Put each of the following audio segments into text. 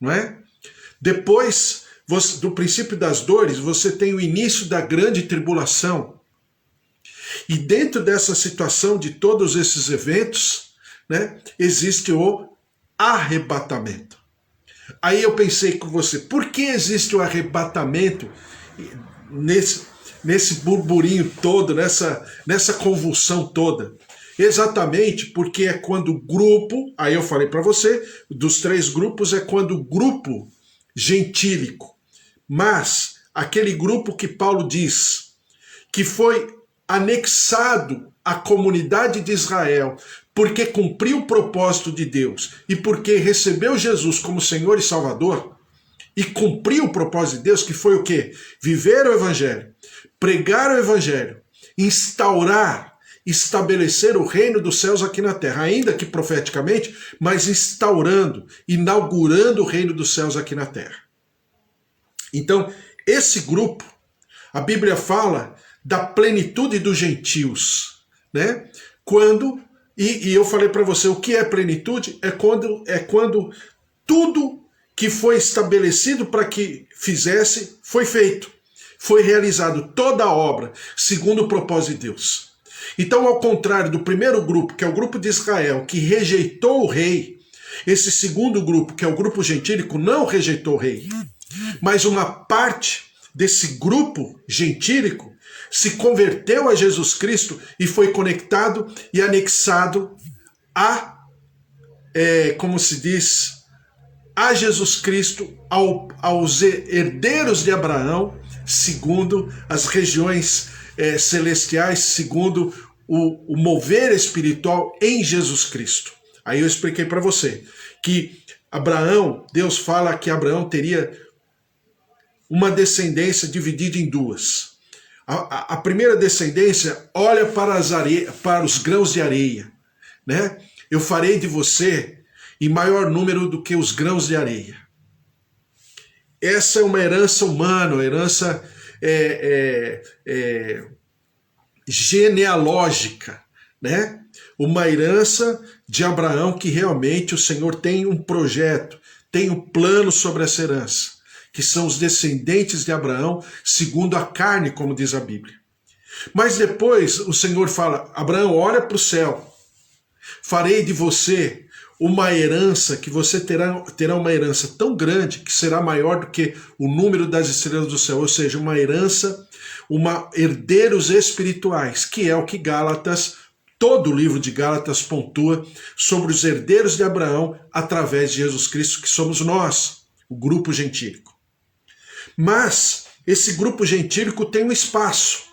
não é? Depois do princípio das dores, você tem o início da grande tribulação. E dentro dessa situação de todos esses eventos, né, existe o arrebatamento. Aí eu pensei com você, por que existe o arrebatamento nesse burburinho todo, nessa convulsão toda? Exatamente porque é quando o grupo, aí eu falei para você, dos 3 grupos é quando o grupo gentílico, mas aquele grupo que Paulo diz que foi anexado à comunidade de Israel porque cumpriu o propósito de Deus e porque recebeu Jesus como Senhor e Salvador e cumpriu o propósito de Deus, que foi o quê? Viver o Evangelho, pregar o Evangelho, estabelecer o reino dos céus aqui na terra, ainda que profeticamente, mas inaugurando o reino dos céus aqui na terra. Então, esse grupo, a Bíblia fala da plenitude dos gentios, né? E eu falei para você, o que é plenitude? É quando tudo que foi estabelecido para que fizesse foi feito, foi realizado toda a obra segundo o propósito de Deus. Então, ao contrário do primeiro grupo, que é o grupo de Israel, que rejeitou o rei, esse segundo grupo, que é o grupo gentílico, não rejeitou o rei, mas uma parte desse grupo gentílico se converteu a Jesus Cristo e foi conectado e anexado como se diz, a Jesus Cristo, aos herdeiros de Abraão, segundo as regiões celestiais, segundo o mover espiritual em Jesus Cristo. Aí eu expliquei para você que Abraão, Deus fala que Abraão teria uma descendência dividida em 2. A primeira descendência olha para os grãos de areia, né? Eu farei de você em maior número do que os grãos de areia. Essa é uma herança humana, uma herança genealógica, né? Uma herança de Abraão que realmente o Senhor tem um projeto, tem um plano sobre essa herança, que são os descendentes de Abraão, segundo a carne, como diz a Bíblia. Mas depois o Senhor fala, Abraão, olha para o céu, farei de você uma herança, que você terá uma herança tão grande, que será maior do que o número das estrelas do céu, ou seja, uma herança, herdeiros espirituais, que é o que todo o livro de Gálatas pontua sobre os herdeiros de Abraão através de Jesus Cristo, que somos nós, o grupo gentílico. Mas esse grupo gentílico tem um espaço.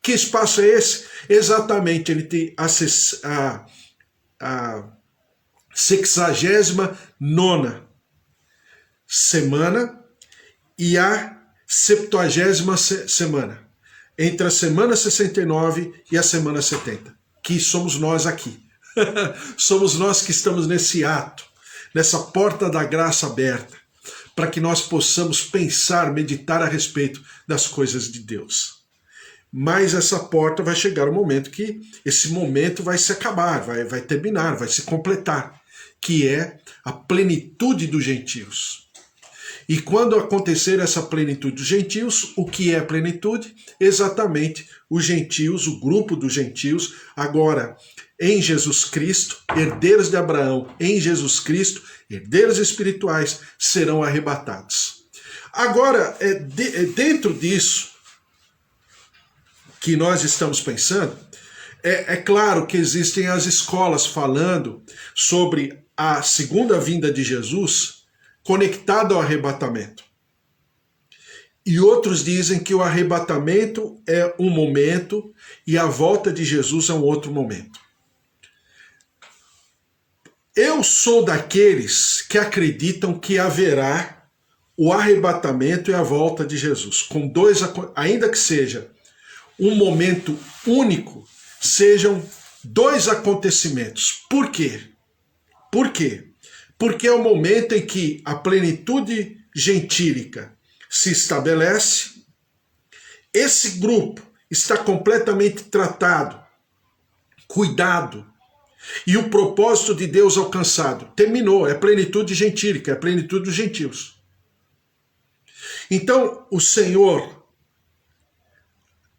Que espaço é esse? Exatamente, ele tem a 69ª semana e a 70ª semana. Entre a semana 69 e a semana 70. Que somos nós aqui. Somos nós que estamos nesse ato, nessa porta da graça aberta, para que nós possamos pensar, meditar a respeito das coisas de Deus. Mas essa porta vai chegar um momento que esse momento vai se acabar, vai terminar, vai se completar, que é a plenitude dos gentios. E quando acontecer essa plenitude dos gentios, o que é a plenitude? Exatamente os gentios, o grupo dos gentios, agora em Jesus Cristo, herdeiros de Abraão, em Jesus Cristo, herdeiros espirituais, serão arrebatados. Agora, dentro disso que nós estamos pensando, é claro que existem as escolas falando sobre a segunda vinda de Jesus conectado ao arrebatamento. E outros dizem que o arrebatamento é um momento e a volta de Jesus é um outro momento. Eu sou daqueles que acreditam que haverá o arrebatamento e a volta de Jesus, com ainda que seja um momento único, sejam 2 acontecimentos. Por quê? Por quê? Porque é o momento em que a plenitude gentílica se estabelece, esse grupo está completamente tratado, cuidado, E o propósito de Deus alcançado terminou, é plenitude gentílica, é plenitude dos gentios. Então, o Senhor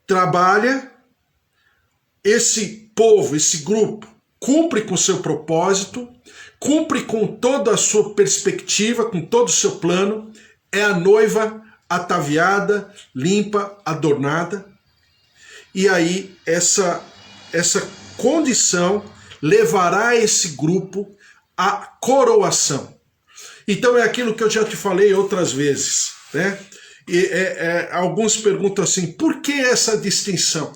trabalha, esse povo, esse grupo, cumpre com o seu propósito, cumpre com toda a sua perspectiva, com todo o seu plano, é a noiva ataviada, limpa, adornada, e aí essa condição levará esse grupo à coroação. Então é aquilo que eu já te falei outras vezes, né? Alguns perguntam assim, por que essa distinção?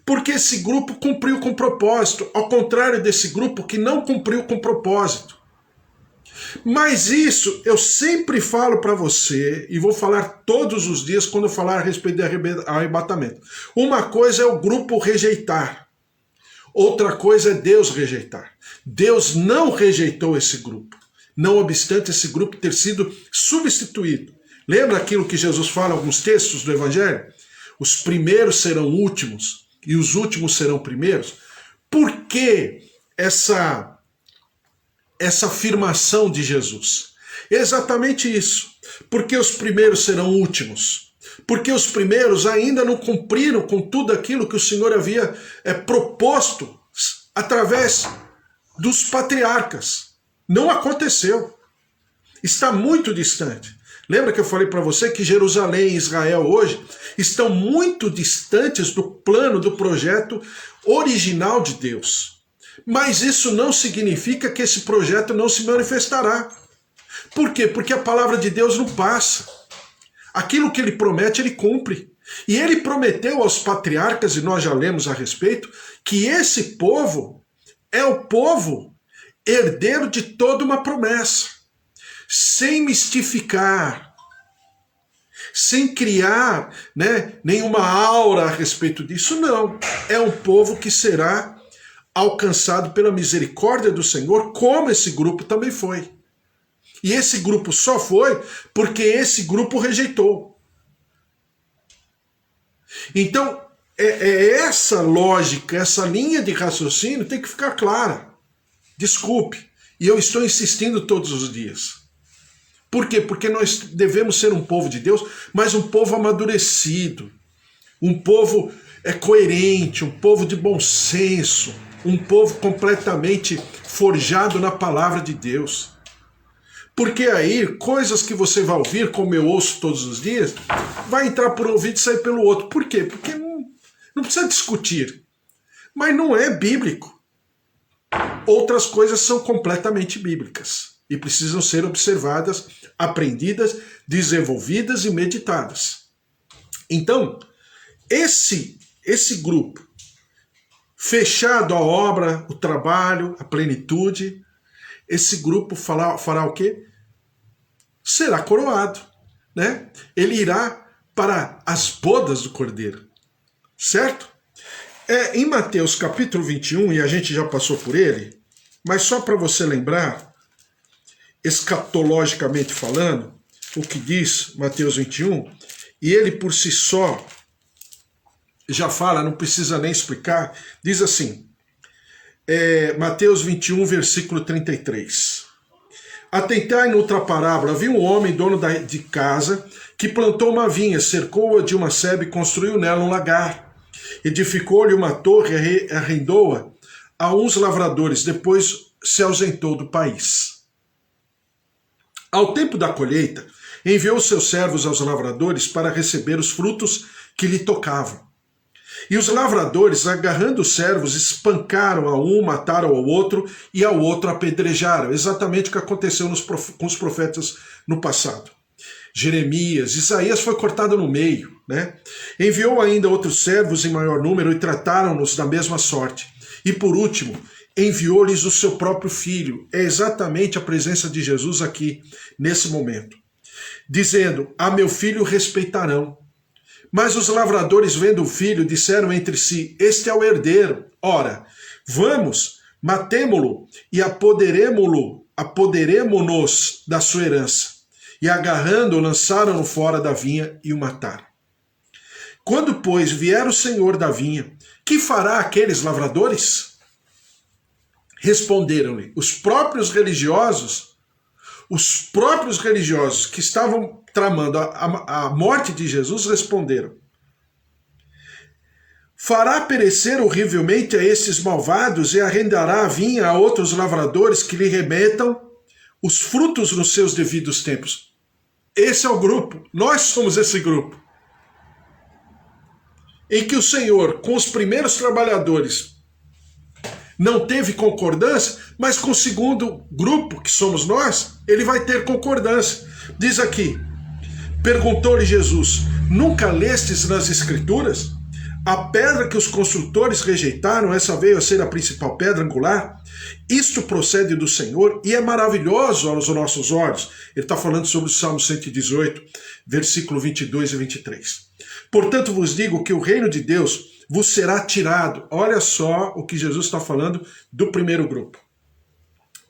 Porque esse grupo cumpriu com propósito, ao contrário desse grupo que não cumpriu com propósito. Mas isso eu sempre falo para você, e vou falar todos os dias quando eu falar a respeito de arrebatamento. Uma coisa é o grupo rejeitar, outra coisa é Deus rejeitar. Deus não rejeitou esse grupo, não obstante esse grupo ter sido substituído. Lembra aquilo que Jesus fala em alguns textos do Evangelho? Os primeiros serão últimos e os últimos serão primeiros. Por que essa afirmação de Jesus? Exatamente isso. Porque os primeiros serão últimos. Porque os primeiros ainda não cumpriram com tudo aquilo que o Senhor havia proposto através dos patriarcas. Não aconteceu. Está muito distante. Lembra que eu falei para você que Jerusalém e Israel hoje estão muito distantes do plano, do projeto original de Deus. Mas isso não significa que esse projeto não se manifestará. Por quê? Porque a palavra de Deus não passa. Aquilo que ele promete, ele cumpre. E ele prometeu aos patriarcas, e nós já lemos a respeito, que esse povo é o povo herdeiro de toda uma promessa. Sem mistificar, sem criar, nenhuma aura a respeito disso, não. É um povo que será alcançado pela misericórdia do Senhor, como esse grupo também foi. E esse grupo só foi porque esse grupo rejeitou. Então, essa lógica, essa linha de raciocínio tem que ficar clara. Desculpe, e eu estou insistindo todos os dias. Por quê? Porque nós devemos ser um povo de Deus, mas um povo amadurecido, um povo coerente, um povo de bom senso, um povo completamente forjado na palavra de Deus. Porque aí, coisas que você vai ouvir, como eu ouço todos os dias, vai entrar por um ouvido e sair pelo outro. Por quê? Porque não precisa discutir. Mas não é bíblico. Outras coisas são completamente bíblicas e precisam ser observadas, aprendidas, desenvolvidas e meditadas. Então, esse grupo, fechado a obra, o trabalho, a plenitude, esse grupo fará o quê? Será coroado, né? Ele irá para as bodas do Cordeiro, certo? Em Mateus capítulo 21, e a gente já passou por ele, mas só para você lembrar, escatologicamente falando, o que diz Mateus 21, e ele por si só já fala, não precisa nem explicar, diz assim, Mateus 21, versículo 33. Atentai noutra parábola, havia um homem, dono de casa, que plantou uma vinha, cercou-a de uma sebe e construiu nela um lagar. Edificou-lhe uma torre e arrendou-a a uns lavradores, depois se ausentou do país. Ao tempo da colheita, enviou seus servos aos lavradores para receber os frutos que lhe tocavam. E os lavradores, agarrando os servos, espancaram a um, mataram ao outro e ao outro apedrejaram. Exatamente o que aconteceu com os profetas no passado. Jeremias, Isaías foi cortado no meio, né? Enviou ainda outros servos em maior número e trataram-nos da mesma sorte. E por último, enviou-lhes o seu próprio filho. É exatamente a presença de Jesus aqui, nesse momento. Dizendo, a meu filho respeitarão. Mas os lavradores, vendo o filho, disseram entre si, este é o herdeiro. Ora, vamos, matemo-lo e apoderemo-nos da sua herança. E agarrando-o, lançaram-no fora da vinha e o mataram. Quando, pois, vier o senhor da vinha, que fará aqueles lavradores? Responderam-lhe os próprios religiosos que estavam tramando a morte de Jesus, responderam: fará perecer horrivelmente a estes malvados e arrendará a vinha a outros lavradores que lhe remetam os frutos nos seus devidos tempos. Esse é o grupo, nós somos esse grupo, em que o Senhor, com os primeiros trabalhadores, não teve concordância, mas com o segundo grupo, que somos nós, ele vai ter concordância. Diz aqui, perguntou-lhe Jesus: nunca lestes nas Escrituras? A pedra que os construtores rejeitaram, essa veio a ser a principal pedra angular. Isto procede do Senhor e é maravilhoso aos nossos olhos. Ele está falando sobre o Salmo 118, versículo 22 e 23. Portanto vos digo que o reino de Deus vos será tirado. Olha só o que Jesus está falando do primeiro grupo.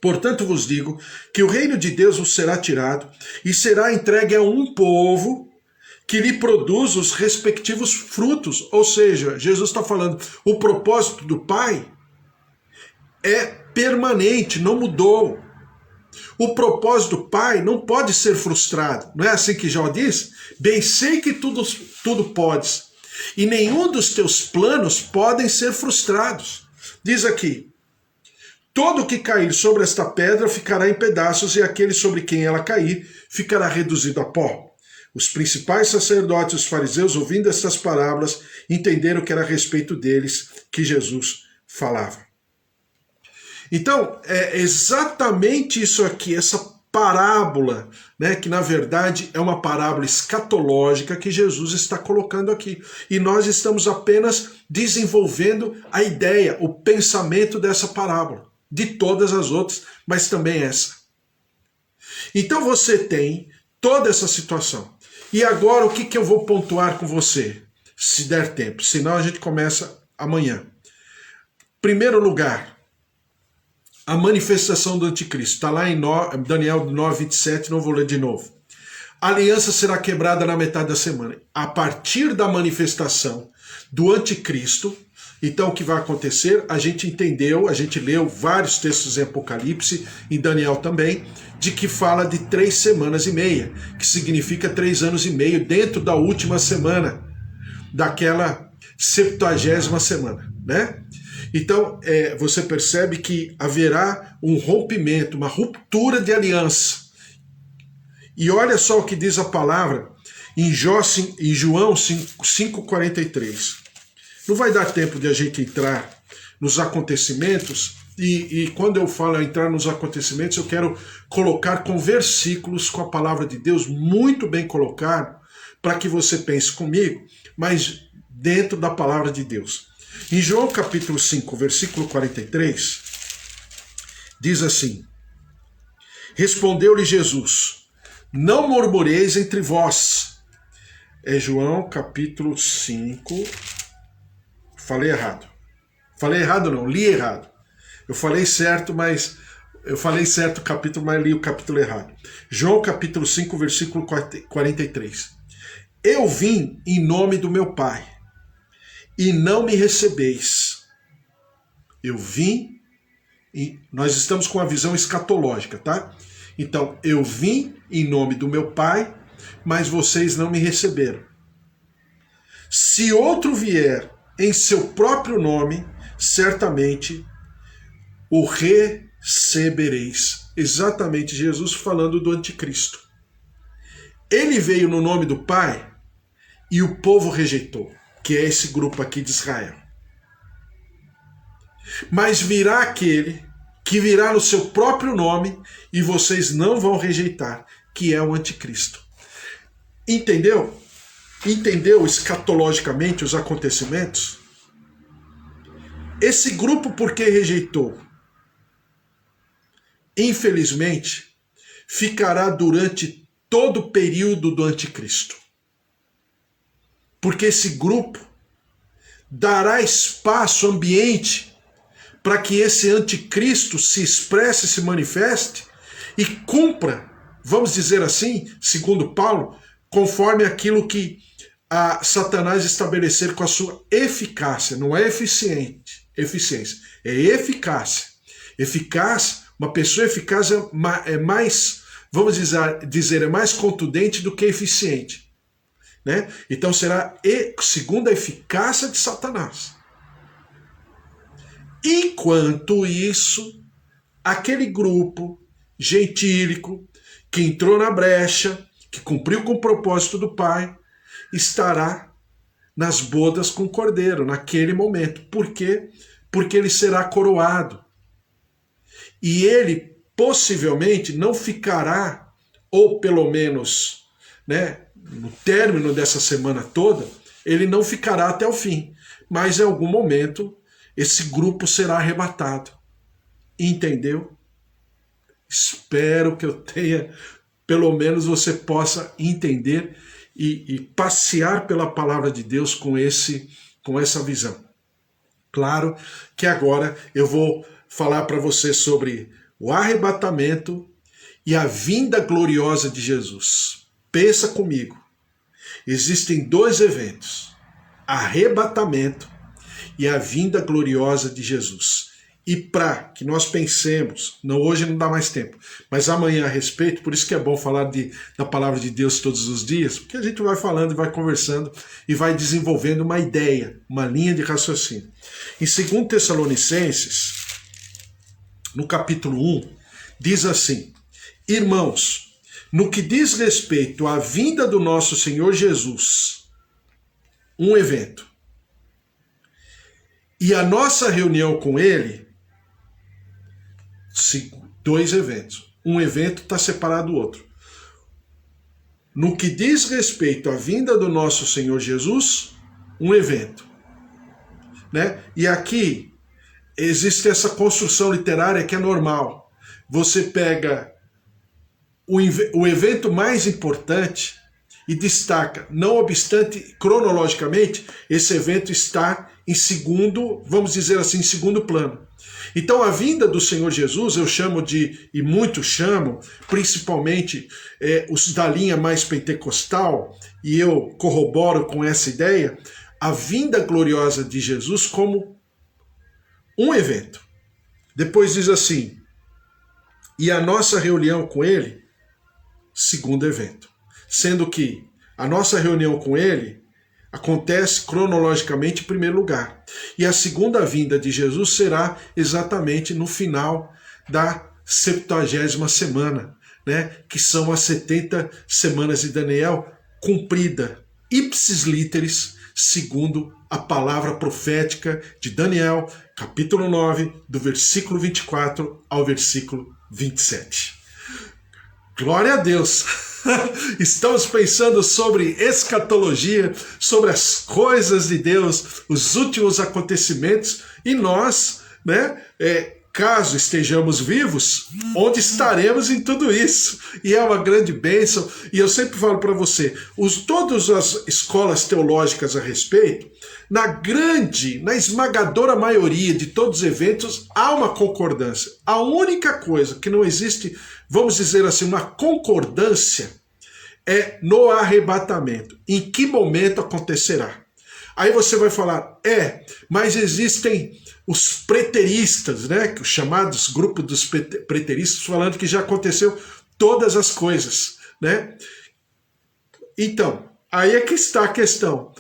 Portanto vos digo que o reino de Deus vos será tirado e será entregue a um povo que lhe produz os respectivos frutos. Ou seja, Jesus está falando, o propósito do Pai é permanente, não mudou. O propósito do Pai não pode ser frustrado. Não é assim que Jó diz? Bem sei que tudo podes, e nenhum dos teus planos podem ser frustrados. Diz aqui, todo que cair sobre esta pedra ficará em pedaços, e aquele sobre quem ela cair ficará reduzido a pó. Os principais sacerdotes e os fariseus, ouvindo estas parábolas, entenderam que era a respeito deles que Jesus falava. Então, é exatamente isso aqui, essa parábola, né, que na verdade é uma parábola escatológica que Jesus está colocando aqui. E nós estamos apenas desenvolvendo a ideia, o pensamento dessa parábola, de todas as outras, mas também essa. Então você tem toda essa situação. E agora o que eu vou pontuar com você, se der tempo, senão a gente começa amanhã. Primeiro lugar, a manifestação do anticristo. Está lá em Daniel 9:27, não vou ler de novo. A aliança será quebrada na metade da semana. A partir da manifestação do anticristo, então o que vai acontecer? A gente entendeu, a gente leu vários textos em Apocalipse, em Daniel também, de que fala de 3 semanas e meia, que significa 3 anos e meio dentro da última semana, daquela 70ª semana, né? Então, você percebe que haverá um rompimento, uma ruptura de aliança. E olha só o que diz a palavra em João 5:43. Não vai dar tempo de a gente entrar nos acontecimentos, e quando eu falo entrar nos acontecimentos, eu quero colocar com versículos, com a palavra de Deus muito bem colocado, para que você pense comigo, mas dentro da palavra de Deus. Em João capítulo 5, versículo 43, diz assim: respondeu-lhe Jesus: não murmureis entre vós. É João capítulo 5. Falei errado. Falei errado não, li errado. Eu falei certo o capítulo, mas li o capítulo errado. João capítulo 5, versículo 43. Eu vim em nome do meu Pai, e não me recebeis. Eu vim, e nós estamos com a visão escatológica, tá? Então, eu vim em nome do meu Pai, mas vocês não me receberam. Se outro vier em seu próprio nome, certamente o recebereis. Exatamente Jesus falando do anticristo. Ele veio no nome do Pai e o povo rejeitou, que é esse grupo aqui de Israel. Mas virá aquele que virá no seu próprio nome e vocês não vão rejeitar, que é o anticristo. Entendeu? Entendeu escatologicamente os acontecimentos? Esse grupo, por que rejeitou? Infelizmente, ficará durante todo o período do anticristo. Porque esse grupo dará espaço, ambiente, para que esse anticristo se expresse, se manifeste e cumpra, vamos dizer assim, segundo Paulo, conforme aquilo que a Satanás estabelecer com a sua eficácia. Não é eficiência, é eficácia. Eficaz, uma pessoa eficaz é mais, vamos dizer, é mais contundente do que eficiente. Né? Então será segundo a eficácia de Satanás. Enquanto isso, aquele grupo gentílico que entrou na brecha, que cumpriu com o propósito do Pai, estará nas bodas com o Cordeiro, naquele momento. Por quê? Porque ele será coroado. E ele possivelmente não ficará, ou pelo menos, né, no término dessa semana toda, ele não ficará até o fim. Mas em algum momento, esse grupo será arrebatado. Entendeu? Espero que eu tenha, pelo menos você possa entender e passear pela palavra de Deus com essa visão. Claro que agora eu vou falar para você sobre o arrebatamento e a vinda gloriosa de Jesus. Pensa comigo. Existem dois eventos: arrebatamento e a vinda gloriosa de Jesus. E para que nós pensemos, hoje não dá mais tempo, mas amanhã a respeito, por isso que é bom falar da palavra de Deus todos os dias, porque a gente vai falando e vai conversando e vai desenvolvendo uma ideia, uma linha de raciocínio. Em 2 Tessalonicenses, no capítulo 1, diz assim: irmãos, no que diz respeito à vinda do nosso Senhor Jesus, um evento, e a nossa reunião com Ele, dois eventos. Um evento está separado do outro. No que diz respeito à vinda do nosso Senhor Jesus, um evento. Né? E aqui existe essa construção literária que é normal. Você pega o evento mais importante e destaca, não obstante, cronologicamente, esse evento está em segundo, vamos dizer assim, em segundo plano. Então a vinda do Senhor Jesus, eu chamo e muitos chamam, principalmente os da linha mais pentecostal, e eu corroboro com essa ideia, a vinda gloriosa de Jesus como um evento. Depois diz assim, e a nossa reunião com Ele, segundo evento. Sendo que a nossa reunião com Ele acontece cronologicamente em primeiro lugar. E a segunda vinda de Jesus será exatamente no final da 70ª semana, né? Que são as 70 semanas de Daniel, cumprida, ipsis literis, segundo a palavra profética de Daniel, capítulo 9, do versículo 24 ao versículo 27. Glória a Deus! Estamos pensando sobre escatologia, sobre as coisas de Deus, os últimos acontecimentos, e nós, né, caso estejamos vivos, onde estaremos em tudo isso? E é uma grande bênção, e eu sempre falo para você, todas as escolas teológicas a respeito, na esmagadora maioria de todos os eventos, há uma concordância. A única coisa que não existe, vamos dizer assim, uma concordância, é no arrebatamento. Em que momento acontecerá? Aí você vai falar, mas existem os preteristas, né? Os chamados grupos dos preteristas, falando que já aconteceu todas as coisas, né? Então, aí é que está a questão.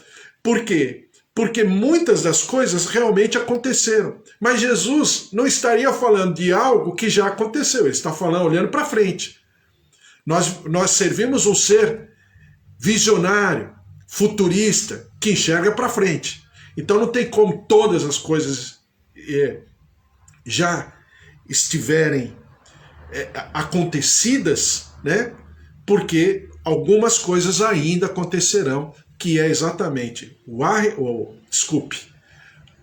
Por quê? Porque muitas das coisas realmente aconteceram. Mas Jesus não estaria falando de algo que já aconteceu, ele está falando, olhando para frente. Nós servimos um ser visionário, futurista, que enxerga para frente. Então não tem como todas as coisas já estiverem acontecidas, né? Porque algumas coisas ainda acontecerão, que é exatamente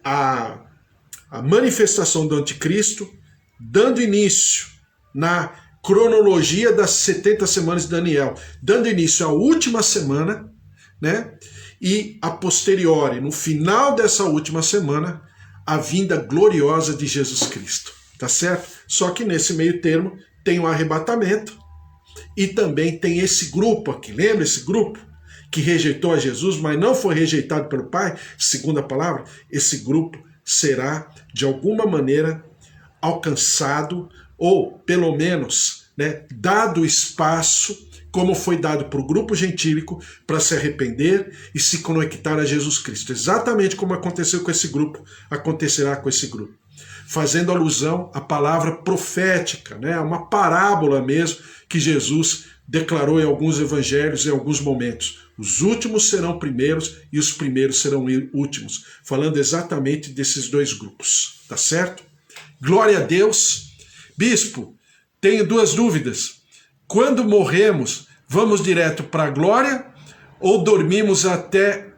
a manifestação do anticristo, dando início na cronologia das 70 semanas de Daniel, dando início à última semana, né? E a posteriori, no final dessa última semana, a vinda gloriosa de Jesus Cristo, tá certo? Só que nesse meio termo tem o arrebatamento e também tem esse grupo aqui, lembra esse grupo que rejeitou a Jesus, mas não foi rejeitado pelo Pai, segundo a palavra? Esse grupo será, de alguma maneira, alcançado, ou pelo menos, né, dado espaço, como foi dado para o grupo gentílico, para se arrepender e se conectar a Jesus Cristo. Exatamente como aconteceu com esse grupo, acontecerá com esse grupo. Fazendo alusão à palavra profética, né, uma parábola mesmo, que Jesus declarou em alguns evangelhos, em alguns momentos. Os últimos serão primeiros e os primeiros serão últimos. Falando exatamente desses dois grupos. Tá certo? Glória a Deus. Bispo, tenho duas dúvidas. Quando morremos, vamos direto para a glória ou dormimos até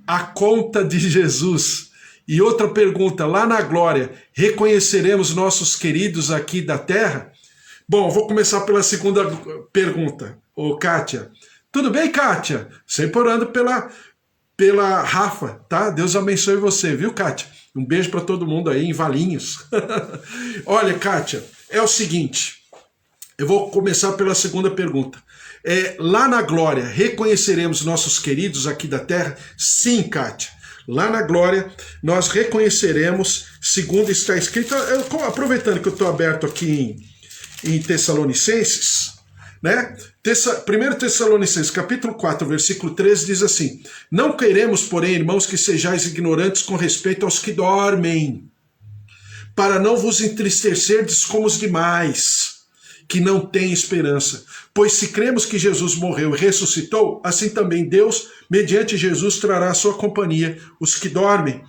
a conta de Jesus? E outra pergunta, lá na glória, reconheceremos nossos queridos aqui da terra? Bom, vou começar pela segunda pergunta. Ô, Kátia. Tudo bem, Kátia? Sempre orando pela Rafa, tá? Deus abençoe você, viu, Kátia? Um beijo para todo mundo aí em Valinhos. Olha, Kátia, é o seguinte, eu vou começar pela segunda pergunta. Lá na glória, reconheceremos nossos queridos aqui da terra? Sim, Kátia. Lá na glória, nós reconheceremos, segundo está escrito, aproveitando que eu estou aberto aqui em Tessalonicenses, né? 1 Tessalonicenses, capítulo 4, versículo 13, diz assim: não queremos, porém, irmãos, que sejais ignorantes com respeito aos que dormem, para não vos entristecerdes como os demais, que não têm esperança. Pois se cremos que Jesus morreu e ressuscitou, assim também Deus, mediante Jesus, trará a sua companhia os que dormem.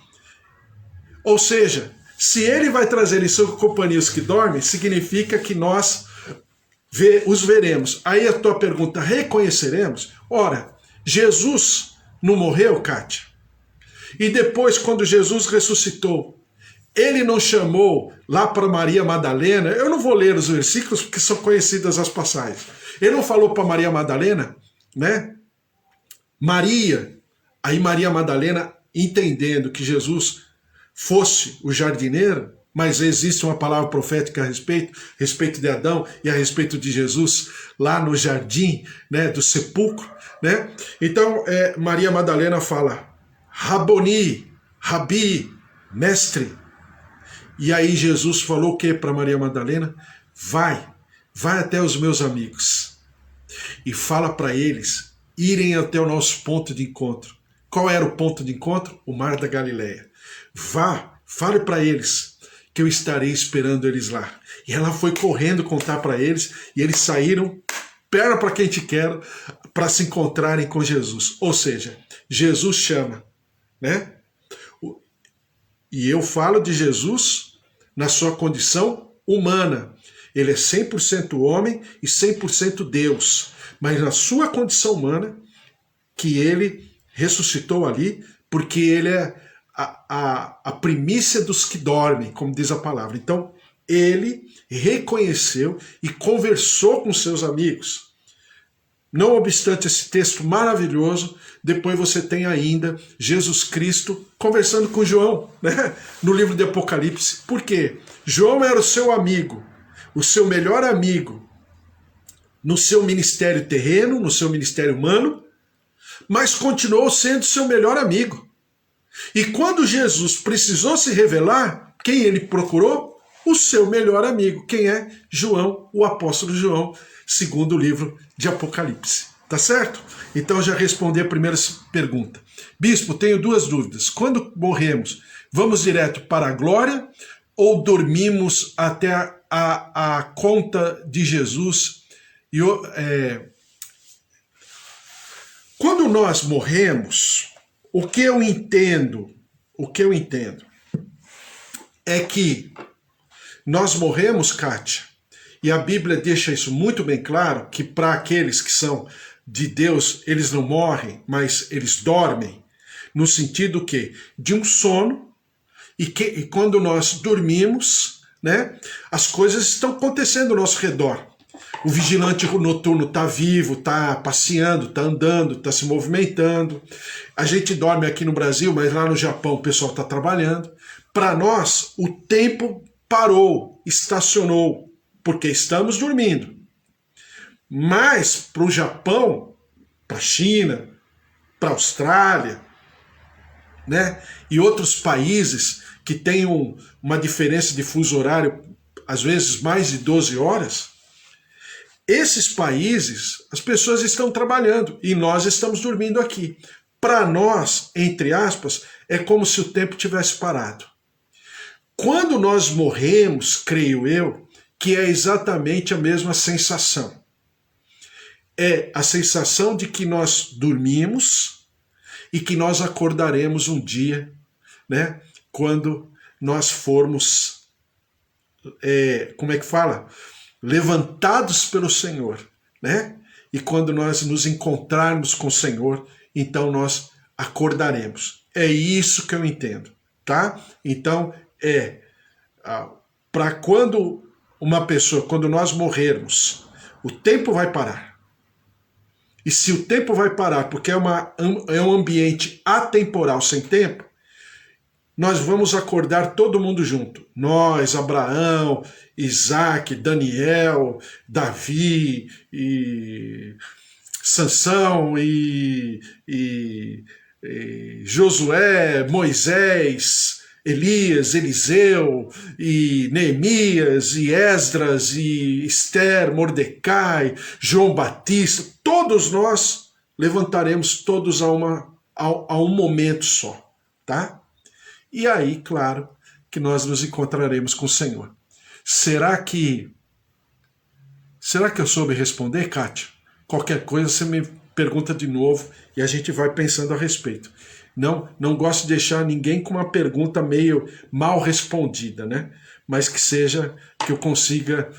Ou seja, se ele vai trazer em sua companhia os que dormem, significa que nós os veremos. Aí a tua pergunta, reconheceremos? Ora, Jesus não morreu, Kátia? E depois, quando Jesus ressuscitou, ele não chamou lá para Maria Madalena? Eu não vou ler os versículos porque são conhecidas as passagens. Ele não falou para Maria Madalena, né? Maria, aí Maria Madalena, entendendo que Jesus fosse o jardineiro, mas existe uma palavra profética a respeito de Adão e a respeito de Jesus lá no jardim, né, do sepulcro, né? Então, Maria Madalena fala, Raboni, Rabi, mestre. E aí Jesus falou o que para Maria Madalena? Vai até os meus amigos e fala para eles irem até o nosso ponto de encontro. Qual era o ponto de encontro? O Mar da Galileia. Fale para eles que eu estarei esperando eles lá. E ela foi correndo contar para eles, e eles saíram, perna para quem te quer, para se encontrarem com Jesus. Ou seja, Jesus chama, né? E eu falo de Jesus na sua condição humana. Ele é 100% homem e 100% Deus. Mas na sua condição humana, que ele ressuscitou ali, porque ele é a primícia dos que dormem, como diz a palavra. Então, ele reconheceu e conversou com seus amigos. Não obstante esse texto maravilhoso, depois você tem ainda Jesus Cristo conversando com João, né? No livro de Apocalipse. Por quê? João era o seu amigo, o seu melhor amigo, no seu ministério terreno, no seu ministério humano, mas continuou sendo seu melhor amigo. E quando Jesus precisou se revelar, quem ele procurou? O seu melhor amigo. Quem é? João, o apóstolo João, segundo o livro de Apocalipse. Tá certo? Então já respondi a primeira pergunta. Bispo, tenho duas dúvidas. Quando morremos, vamos direto para a glória ou dormimos até a conta de Jesus? Quando nós morremos, o que eu entendo é que nós morremos, Kátia, e a Bíblia deixa isso muito bem claro, que para aqueles que são de Deus, eles não morrem, mas eles dormem, no sentido que de um sono, e quando nós dormimos, né, as coisas estão acontecendo ao nosso redor. O vigilante noturno está vivo, está passeando, está andando, está se movimentando. A gente dorme aqui no Brasil, mas lá no Japão o pessoal está trabalhando. Para nós, o tempo parou, estacionou, porque estamos dormindo. Mas para o Japão, para a China, para a Austrália, né, e outros países que tem uma diferença de fuso horário, às vezes mais de 12 horas, esses países, as pessoas estão trabalhando e nós estamos dormindo aqui. Para nós, entre aspas, é como se o tempo tivesse parado. Quando nós morremos, creio eu, que é exatamente a mesma sensação. É a sensação de que nós dormimos e que nós acordaremos um dia, né? Quando nós formos, como é que fala? Levantados pelo Senhor, né? E quando nós nos encontrarmos com o Senhor, então nós acordaremos. É isso que eu entendo, tá? Então, para quando uma pessoa, quando nós morrermos, o tempo vai parar. E se o tempo vai parar porque é um ambiente atemporal, sem tempo, nós vamos acordar todo mundo junto. Nós, Abraão, Isaac, Daniel, Davi, e Sansão, e Josué, Moisés, Elias, Eliseu, e Neemias, e Esdras, e Esther, Mordecai, João Batista, todos nós levantaremos todos a um momento só, tá? E aí, claro, que nós nos encontraremos com o Senhor. Será que eu soube responder, Kátia? Qualquer coisa você me pergunta de novo e a gente vai pensando a respeito. Não gosto de deixar ninguém com uma pergunta meio mal respondida, né? Mas que eu consiga